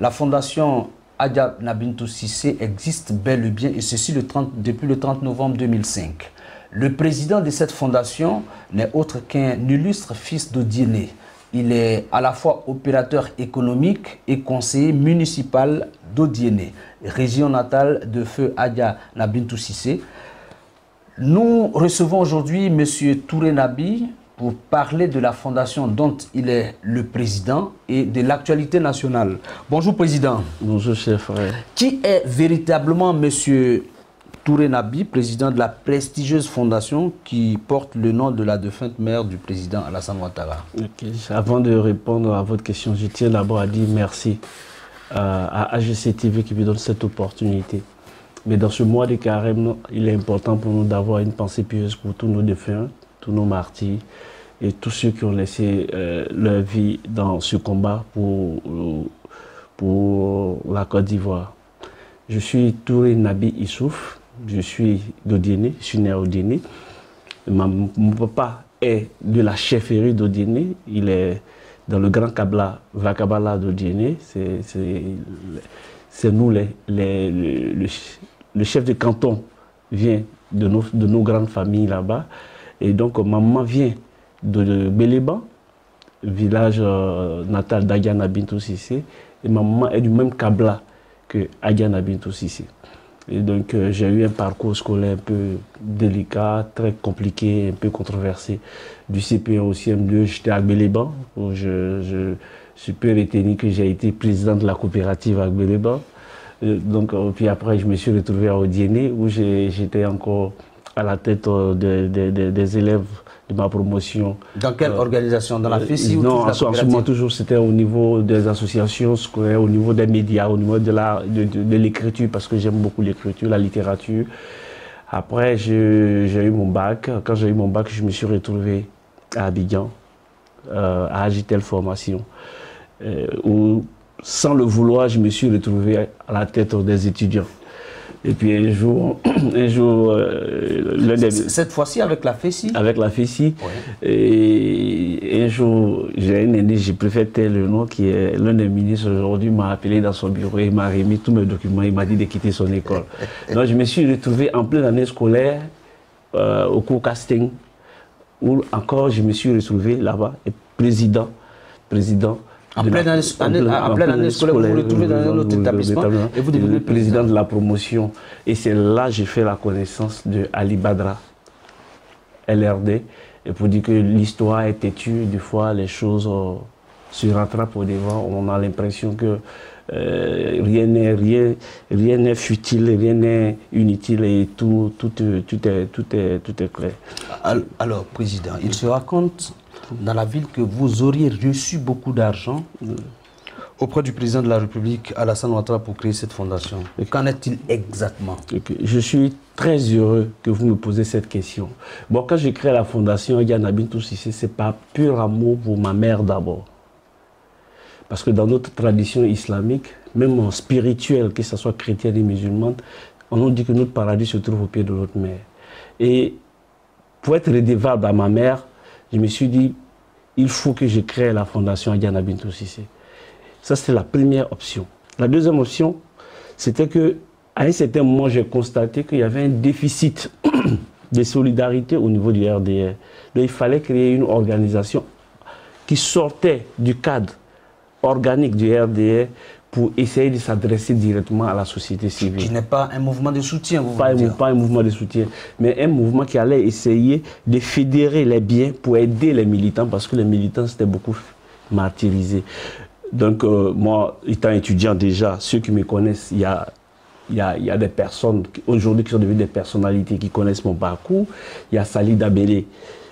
La fondation Adja Nabintou Cissé existe bel et bien, et ceci depuis le 30 novembre 2005. Le président de cette fondation n'est autre qu'un illustre fils d'Odiéné. Il est à la fois opérateur économique et conseiller municipal d'Odiéné, région natale de feu Adja Nabintou Cissé. Nous recevons aujourd'hui M. Touré Nabi pour parler de la fondation dont il est le président et de l'actualité nationale. Bonjour président. Bonjour chef frère. Qui est véritablement M. Touré Nabi, président de la prestigieuse fondation qui porte le nom de la défunte mère du président Alassane Ouattara? Avant de répondre à votre question, je tiens d'abord à dire merci à AGC TV qui me donne cette opportunité. Mais dans ce mois de carême, il est important pour nous d'avoir une pensée pieuse pour tous nos défunts, tous nos martyrs et tous ceux qui ont laissé leur vie dans ce combat pour la Côte d'Ivoire. Je suis Touré Nabi Issouf, je suis d'Odiéné, je suis né à Odiéné. Mon papa est de la chefferie d'Odiéné, il est dans le Grand Kabla, Vakabala d'Odiéné. C'est nous, le chef de canton vient de nos grandes familles là-bas. Et donc, maman vient de Béléban, village natal d'Adja Nabintou Cissé. Et ma maman est du même Kabla que Adja Nabintou Cissé. Et donc, j'ai eu un parcours scolaire un peu délicat, très compliqué, un peu controversé. Du CP1 au CM2, j'étais à Béléban, où je peux retenir que j'ai été président de la coopérative à Béléban. Donc, puis après, je me suis retrouvé à Odiéné, où j'étais encore à la tête des élèves de ma promotion. Dans quelle organisation? Dans la FESI ou non, en ce moment, toujours, c'était au niveau des associations scolaires, au niveau des médias, au niveau de l'écriture, parce que j'aime beaucoup l'écriture, la littérature. Après, j'ai eu mon bac. Quand j'ai eu mon bac, je me suis retrouvé à Abidjan, à Agitel Formation, où, sans le vouloir, je me suis retrouvé à la tête des étudiants. Et puis un jour cette fois-ci avec la FESI? Avec la FESI. Ouais. Et un jour, j'ai un aîné, j'ai préféré tel le nom, qui est l'un des ministres aujourd'hui, m'a appelé dans son bureau, il m'a remis tous mes documents, il m'a dit de quitter son école. Donc je me suis retrouvé en pleine année scolaire au cours casting, où encore je me suis retrouvé là-bas, président. En pleine année scolaire, vous vous retrouvez dans un autre établissement et vous devenez président de la promotion. Et c'est là que j'ai fait la connaissance de Ali Badra, LRD, et pour dire que l'histoire est têtue, des fois les choses se rattrapent au devant, on a l'impression que rien n'est futile, rien n'est inutile et tout est clair. Alors, président, il se raconte dans la ville que vous auriez reçu beaucoup d'argent auprès du président de la République, Alassane Ouattara, pour créer cette fondation. Qu'en est-il exactement? Je suis très heureux que vous me posez cette question. Bon, quand j'ai créé la fondation Adja Nabintou Cissé, c'est par pur amour pour ma mère d'abord. Parce que dans notre tradition islamique, même en spirituel, que ce soit chrétienne et musulmane, on nous dit que notre paradis se trouve au pied de notre mère. Et pour être redevable à ma mère, je me suis dit, il faut que je crée la fondation Adja Nabintou Cissé. Ça, c'était la première option. La deuxième option, c'était qu'à un certain moment, j'ai constaté qu'il y avait un déficit de solidarité au niveau du RDR. Donc, il fallait créer une organisation qui sortait du cadre organique du RDR pour essayer de s'adresser directement à la société civile. Qui n'est pas un mouvement de soutien, vous voulez dire? Pas un mouvement de soutien, mais un mouvement qui allait essayer de fédérer les biens pour aider les militants, parce que les militants s'étaient beaucoup martyrisés. Donc moi, étant étudiant déjà, ceux qui me connaissent, il y a des personnes aujourd'hui qui sont devenues des personnalités qui connaissent mon parcours. Il y a Salih Dabélé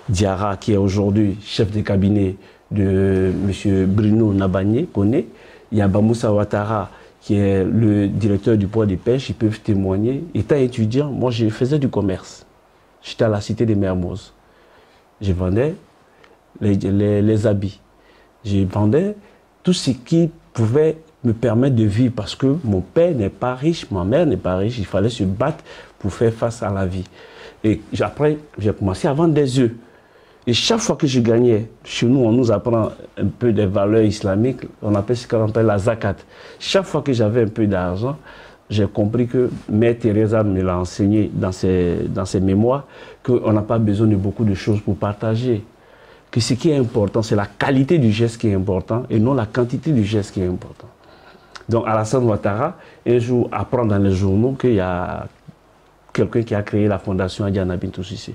Diarra, qui est aujourd'hui chef de cabinet de M. Bruno Nabagné, connaît. Il y a Bamoussa Ouattara, qui est le directeur du port des pêches, ils peuvent témoigner. Étant étudiant, moi, je faisais du commerce. J'étais à la cité des Mermoz. Je vendais les habits. Je vendais tout ce qui pouvait me permettre de vivre, parce que mon père n'est pas riche, ma mère n'est pas riche. Il fallait se battre pour faire face à la vie. Et après, j'ai commencé à vendre des œufs. Et chaque fois que je gagnais, chez nous, on nous apprend un peu des valeurs islamiques, on appelle ce qu'on appelle la zakat. Chaque fois que j'avais un peu d'argent, j'ai compris que Mère Teresa me l'a enseigné dans ses mémoires, qu'on n'a pas besoin de beaucoup de choses pour partager. Que ce qui est important, c'est la qualité du geste qui est important et non la quantité du geste qui est important. Donc Alassane Ouattara, un jour, apprend dans les journaux qu'il y a quelqu'un qui a créé la fondation Adjana Bintou Cissé.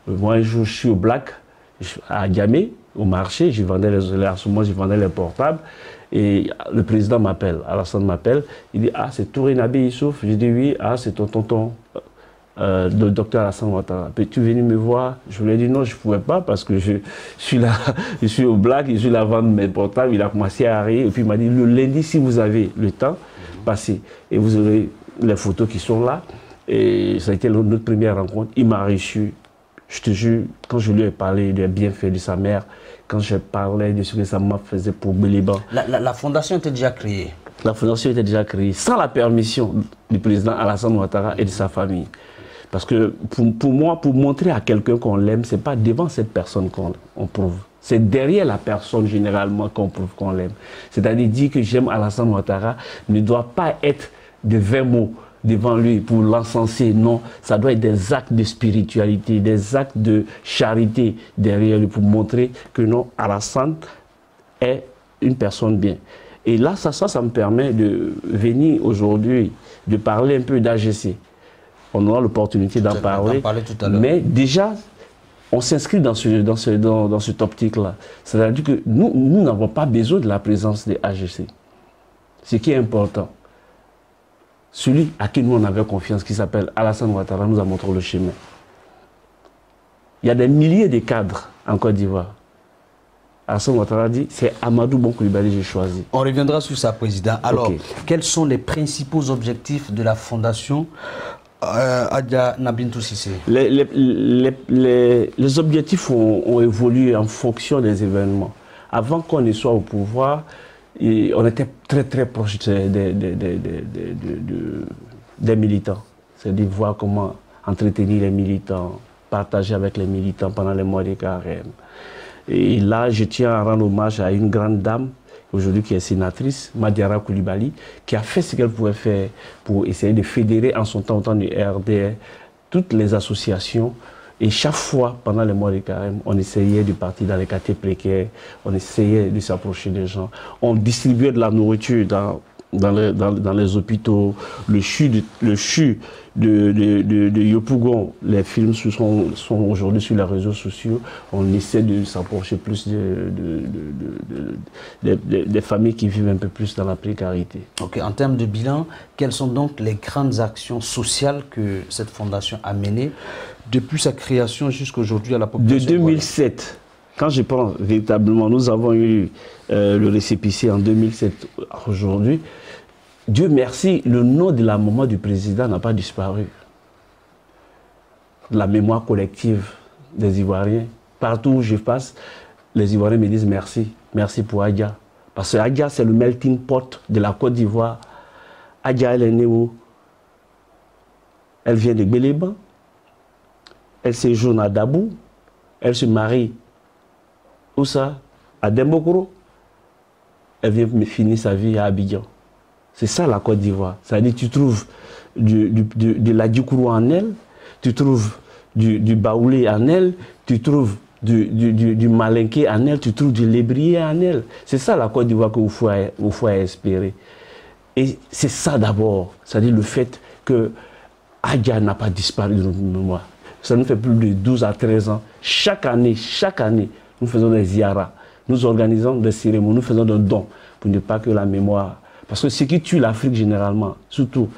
Moi, un jour, je suis au Black, à Diamé, au marché, je vendais les portables, et le président m'appelle, Alassane m'appelle, il dit « Ah, c'est Touré Nabi Issouf ?» Je dis « Oui, ah, c'est ton tonton, le docteur Alassane Ouattara. Peux-tu venir me voir ?» Je lui ai dit « Non, je ne pouvais pas, parce que je suis là, je suis au Black, je suis là à vendre mes portables. » Il a commencé à rire, et puis il m'a dit « Le lundi, si vous avez le temps, passez, et vous aurez les photos qui sont là. » Et ça a été notre première rencontre. Il m'a reçu. Je te jure, quand je lui ai parlé des bienfaits de sa mère, quand je parlais de ce que sa maman faisait pour Béliban. La fondation était déjà créée. La fondation était déjà créée sans la permission du président Alassane Ouattara et de sa famille. Parce que pour moi, pour montrer à quelqu'un qu'on l'aime, ce n'est pas devant cette personne qu'on prouve. C'est derrière la personne généralement qu'on prouve qu'on l'aime. C'est-à-dire dire que j'aime Alassane Ouattara ne doit pas être de 20 mots devant lui pour l'encenser. Non, ça doit être des actes de spiritualité, des actes de charité derrière lui pour montrer que non, Alassane est une personne bien. Et là, ça me permet de venir aujourd'hui, de parler un peu d'AGC. On aura l'opportunité d'en parler. Tout à l'heure. Mais déjà, on s'inscrit dans cette optique-là. C'est-à-dire que nous n'avons pas besoin de la présence des AGC. Ce qui est important. Celui à qui nous on avait confiance, qui s'appelle Alassane Ouattara, nous a montré le chemin. Il y a des milliers de cadres en Côte d'Ivoire. Alassane Ouattara dit, c'est Amadou Bon Coulibaly que j'ai choisi. On reviendra sur ça, Président. Alors, Okay. Quels sont les principaux objectifs de la Fondation Adjana Bintou Cissé? Les objectifs ont évolué en fonction des événements. Avant qu'on ne soit au pouvoir, et on était très proche des militants. C'est-à-dire voir comment entretenir les militants, partager avec les militants pendant les mois de carême. Et là, je tiens à rendre hommage à une grande dame, aujourd'hui qui est sénatrice, Madiara Coulibaly, qui a fait ce qu'elle pouvait faire pour essayer de fédérer en son temps, au temps du RDR, toutes les associations. Et chaque fois, pendant les mois de carême, on essayait de partir dans les quartiers précaires, on essayait de s'approcher des gens. On distribuait de la nourriture dans les hôpitaux, le CHU de Yopougon. Les films sont aujourd'hui sur les réseaux sociaux. On essaie de s'approcher plus des familles qui vivent un peu plus dans la précarité. Okay. En termes de bilan, quelles sont donc les grandes actions sociales que cette fondation a menées depuis sa création jusqu'à aujourd'hui à la population? De 2007, quand je prends véritablement, nous avons eu le récépissé en 2007. Aujourd'hui, Dieu merci, le nom de la maman du président n'a pas disparu. La mémoire collective des Ivoiriens, partout où je passe, les Ivoiriens me disent merci. Merci pour Adja. Parce que Adja, c'est le melting pot de la Côte d'Ivoire. Adja, elle est née où? Elle vient de Béléban. Elle séjourne à Dabou. Elle se marie. Où ça? À Dembokoro. Elle vient finir sa vie à Abidjan. C'est ça la Côte d'Ivoire. C'est-à-dire tu trouves de la Djoukourou en elle, tu trouves du Baoulé en elle, tu trouves du Malinké en elle, tu trouves du Lébrier en elle. C'est ça la Côte d'Ivoire qu'il faut espérer. Et c'est ça d'abord, c'est-à-dire le fait que Adja n'a pas disparu de notre mémoire. Ça nous fait plus de 12 à 13 ans. Chaque année, nous faisons des ziyaras, nous organisons des cérémonies, nous faisons des dons pour ne pas que la mémoire... Parce que ce qui tue l'Afrique généralement, surtout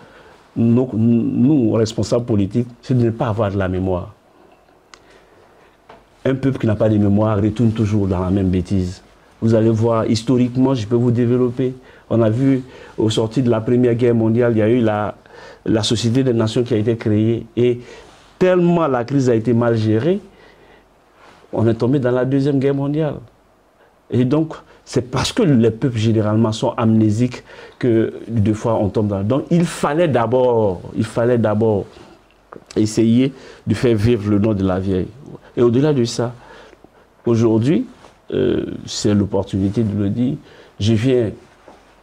nous, responsables politiques, c'est de ne pas avoir de la mémoire. Un peuple qui n'a pas de mémoire retourne toujours dans la même bêtise. Vous allez voir, historiquement, je peux vous développer. On a vu, au sortir de la Première Guerre mondiale, il y a eu la Société des Nations qui a été créée. Et tellement la crise a été mal gérée, on est tombé dans la Deuxième Guerre mondiale. Et donc, c'est parce que les peuples généralement sont amnésiques que des fois on tombe dans... Donc il fallait d'abord essayer de faire vivre le nom de la vieille. Et au-delà de ça, Aujourd'hui, c'est l'opportunité de le dire, je viens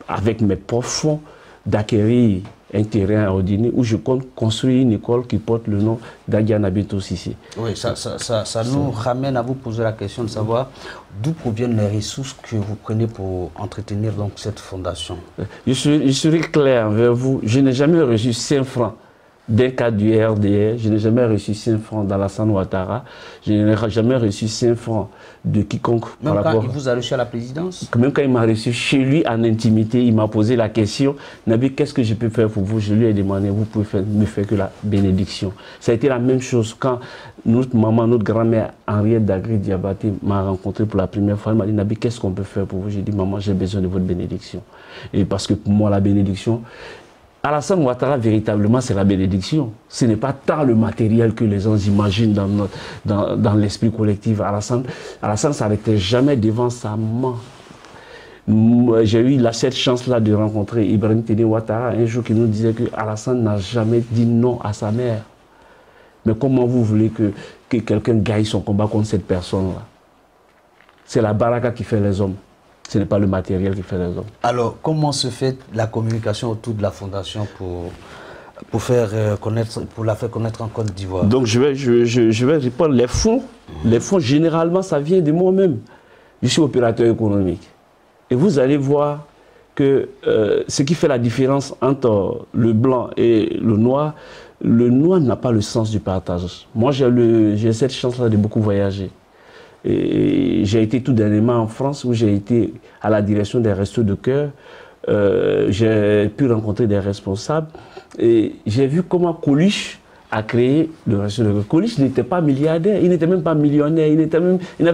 avec mes propres fonds d'acquérir un terrain ordinaire où je compte construire une école qui porte le nom d'Adiana Bintou Cissé. Oui, ça nous ramène à vous poser la question de savoir d'où proviennent les ressources que vous prenez pour entretenir donc cette fondation. Je serai clair envers vous, je n'ai jamais reçu 5 francs d'un cadre du RDR, je n'ai jamais reçu 5 francs d'Alassane Ouattara, je n'ai jamais reçu 5 francs de quiconque. Même quand il vous a reçu à la présidence? Même quand il m'a reçu chez lui en intimité, il m'a posé la question, Nabi, qu'est-ce que je peux faire pour vous? Je lui ai demandé, vous pouvez me faire que la bénédiction. Ça a été la même chose quand notre maman, notre grand-mère Henriette Dagri Diabaté m'a rencontré pour la première fois. Elle m'a dit, Nabi, qu'est-ce qu'on peut faire pour vous? J'ai dit, maman, j'ai besoin de votre bénédiction. Et parce que pour moi, la bénédiction, Alassane Ouattara, véritablement, c'est la bénédiction. Ce n'est pas tant le matériel que les gens imaginent dans l'esprit collectif. Alassane ne s'arrêtait jamais devant sa maman. J'ai eu cette chance-là de rencontrer Ibrahim Téné Ouattara un jour qui nous disait que Alassane n'a jamais dit non à sa mère. Mais comment vous voulez que quelqu'un gagne son combat contre cette personne-là? C'est la baraka qui fait les hommes. Ce n'est pas le matériel qui fait les hommes. Alors, comment se fait la communication autour de la fondation pour la faire connaître en Côte d'Ivoire? Donc, je vais répondre. Les fonds, généralement, ça vient de moi-même. Je suis opérateur économique. Et vous allez voir que ce qui fait la différence entre le blanc et le noir n'a pas le sens du partage. Moi, j'ai cette chance-là de beaucoup voyager. J'ai été tout dernièrement en France où j'ai été à la direction des Restos de Cœur. J'ai pu rencontrer des responsables et j'ai vu comment Coluche a créé le Resto de Cœur. Coluche n'était pas milliardaire, il n'était même pas millionnaire, il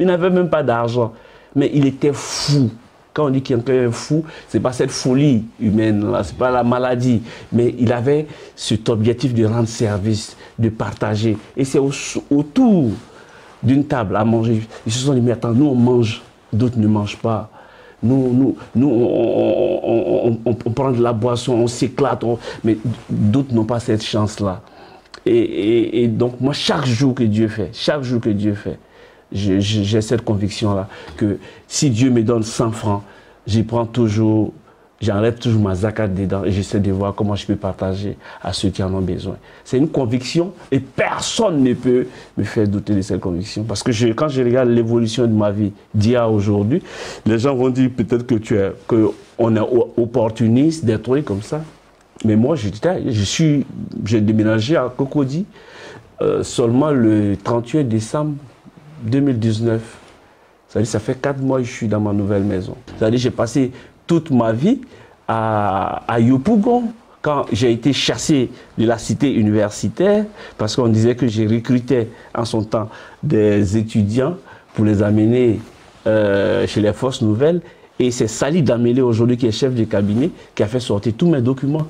n'avait même pas d'argent. Mais il était fou. Quand on dit qu'il est fou, ce n'est pas cette folie humaine, ce n'est pas la maladie. Mais il avait cet objectif de rendre service, de partager. Et c'est autour d'une table à manger. Ils se sont dit, mais attends, nous on mange, d'autres ne mangent pas. Nous on prend de la boisson, on s'éclate, mais d'autres n'ont pas cette chance-là. Et donc moi, chaque jour que Dieu fait, j'ai cette conviction-là que si Dieu me donne 100 francs, j'enlève toujours ma zakat dedans et j'essaie de voir comment je peux partager à ceux qui en ont besoin. C'est une conviction et personne ne peut me faire douter de cette conviction. Parce que quand je regarde l'évolution de ma vie d'hier à aujourd'hui, les gens vont dire peut-être qu'on est opportuniste, des trucs comme ça. Mais moi, j'ai déménagé à Cocody seulement le 31 décembre 2019. C'est-à-dire ça fait 4 mois que je suis dans ma nouvelle maison. C'est-à-dire j'ai passé toute ma vie à Yopougon, quand j'ai été chassé de la cité universitaire, parce qu'on disait que j'ai recruté en son temps des étudiants pour les amener chez les forces nouvelles. Et c'est Sali Damélé aujourd'hui qui est chef de cabinet qui a fait sortir tous mes documents.